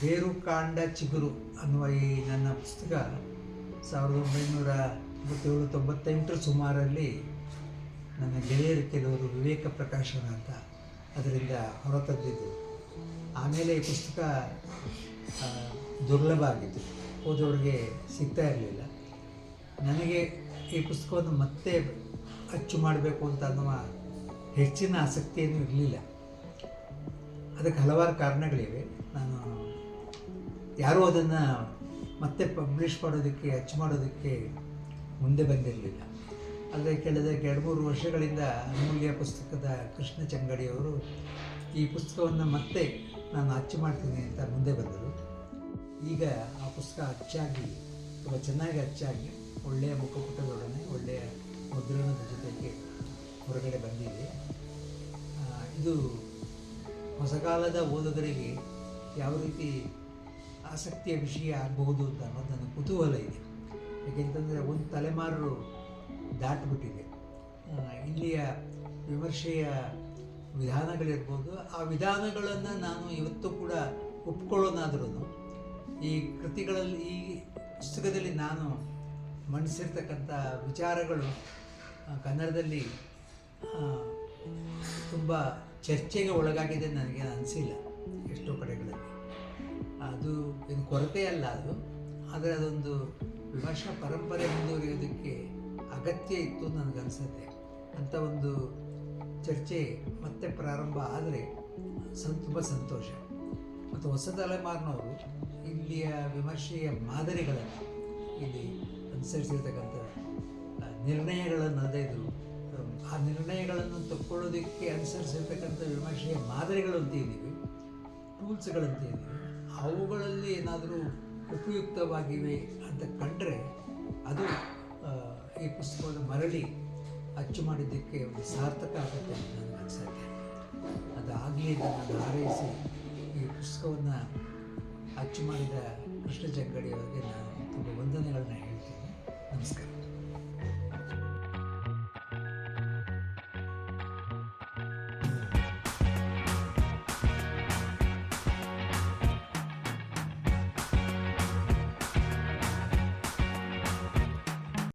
ಬೇರು ಕಾಂಡ ಚಿಗುರು ಅನ್ನುವ ಈ ನನ್ನ ಪುಸ್ತಕ 1997-98 ಸುಮಾರಲ್ಲಿ ನನ್ನ ಗೆಳೆಯರು ಕೆಲವರು ವಿವೇಕ ಪ್ರಕಾಶನ ಅಂತ ಅದರಿಂದ ಹೊರತಂದಿದ್ದು. ಆಮೇಲೆ ಈ ಪುಸ್ತಕ ದುರ್ಲಭ ಆಗಿತ್ತು, ಓದೋರಿಗೆ ಸಿಗ್ತಾ ಇರಲಿಲ್ಲ. ನನಗೆ ಈ ಪುಸ್ತಕವನ್ನು ಮತ್ತೆ ಅಚ್ಚು ಮಾಡಬೇಕು ಅಂತ ಅನ್ನುವ ಹೆಚ್ಚಿನ ಆಸಕ್ತಿಯೇನೂ ಇರಲಿಲ್ಲ. ಅದಕ್ಕೆ ಹಲವಾರು ಕಾರಣಗಳಿವೆ. ನಾನು ಯಾರೂ ಅದನ್ನು ಮತ್ತೆ ಪಬ್ಲಿಷ್ ಮಾಡೋದಕ್ಕೆ, ಅಚ್ಚು ಮಾಡೋದಕ್ಕೆ ಮುಂದೆ ಬಂದಿರಲಿಲ್ಲ. ಆದರೆ ಕಳೆದ 2-3 ವರ್ಷಗಳಿಂದ ಅಮೂಲ್ಯ ಪುಸ್ತಕದ ಕೃಷ್ಣ ಚಂಗಡಿಯವರು ಈ ಪುಸ್ತಕವನ್ನು ಮತ್ತೆ ನಾನು ಅಚ್ಚು ಮಾಡ್ತೀನಿ ಅಂತ ಮುಂದೆ ಬಂದರು. ಈಗ ಆ ಪುಸ್ತಕ ಅಚ್ಚಾಗಿ, ತುಂಬ ಚೆನ್ನಾಗಿ ಅಚ್ಚಾಗಿ, ಒಳ್ಳೆಯ ಮುಖಪುಟದೊಡನೆ ಒಳ್ಳೆಯ ಮುದ್ರಣದ ಜೊತೆಗೆ ಹೊರಗಡೆ ಬಂದಿದೆ. ಇದು ಹೊಸಕಾಲದ ಓದುಗರಿಗೆ ಯಾವ ರೀತಿ ಆಸಕ್ತಿಯ ವಿಷಯ ಆಗಬಹುದು ಅಂತ ಅನ್ನೋದು ನನಗೆ ಕುತೂಹಲ ಇದೆ. ಏಕೆಂತಂದರೆ ಒಂದು ತಲೆಮಾರು ದಾಟಿಬಿಟ್ಟಿದೆ. ಇಲ್ಲಿಯ ವಿಮರ್ಶೆಯ ವಿಧಾನಗಳಿರ್ಬೋದು, ಆ ವಿಧಾನಗಳನ್ನು ನಾನು ಇವತ್ತು ಕೂಡ ಒಪ್ಕೊಳ್ಳೋನಾದ್ರೂ ಈ ಕೃತಿಗಳಲ್ಲಿ, ಈ ಪುಸ್ತಕದಲ್ಲಿ ನಾನು ಮಂಡಿಸಿರ್ತಕ್ಕಂಥ ವಿಚಾರಗಳು ಕನ್ನಡದಲ್ಲಿ ತುಂಬ ಚರ್ಚೆಗೆ ಒಳಗಾಗಿದೆ ನನಗೆ ಅನಿಸಿಲ್ಲ ಎಷ್ಟೋ ಕಡೆಗಳಲ್ಲಿ. ಅದು ಏನು ಕೊರತೆ ಅಲ್ಲ ಅದು, ಆದರೆ ಅದೊಂದು ವಿಮರ್ಶಾ ಪರಂಪರೆ ಮುಂದುವರಿಯೋದಕ್ಕೆ ಅಗತ್ಯ ಇತ್ತು ನನಗನ್ಸುತ್ತೆ. ಅಂಥ ಒಂದು ಚರ್ಚೆ ಮತ್ತೆ ಪ್ರಾರಂಭ ಆದರೆ ತುಂಬ ಸಂತೋಷ. ಮತ್ತು ಹೊಸ ತಲೆಮಾರಿನವರು ಇಲ್ಲಿಯ ವಿಮರ್ಶೆಯ ಮಾದರಿಗಳನ್ನು, ಇಲ್ಲಿ ಅನುಸರಿಸಿರ್ತಕ್ಕಂಥ ನಿರ್ಣಯಗಳನ್ನು ಅಲ್ಲದೆ ಆ ನಿರ್ಣಯಗಳನ್ನು ತಕ್ಕೊಳ್ಳೋದಕ್ಕೆ ಅನುಸರಿಸಿರ್ತಕ್ಕಂಥ ವಿಮರ್ಶೆಯ ಮಾದರಿಗಳು ಅಂತ ಇದ್ದೀವಿ, ಟೂಲ್ಸ್ಗಳಂತ ಇದ್ದೀವಿ, ಅವುಗಳಲ್ಲಿ ಏನಾದರೂ ಉಪಯುಕ್ತವಾಗಿವೆ ಅಂತ ಕಂಡರೆ ಅದು ಈ ಪುಸ್ತಕವನ್ನು ಮರಳಿ ಅಚ್ಚು ಮಾಡಿದ್ದಕ್ಕೆ ಒಂದು ಸಾರ್ಥಕ ಆಗುತ್ತೆ ಅಂತ ನನಗೆ ಅನಿಸುತ್ತೆ. ಅದಾಗಲಿ ನಾನು ಹಾರೈಸಿ ಈ ಪುಸ್ತಕವನ್ನು ಅಚ್ಚು ಮಾಡಿದ ಕೃಷ್ಣ ಚಂಗಡಿಯವರಿಗೆ ನಾನು ತುಂಬ ವಂದನೆಗಳನ್ನ ಹೇಳ್ತೀನಿ. ನಮಸ್ಕಾರ.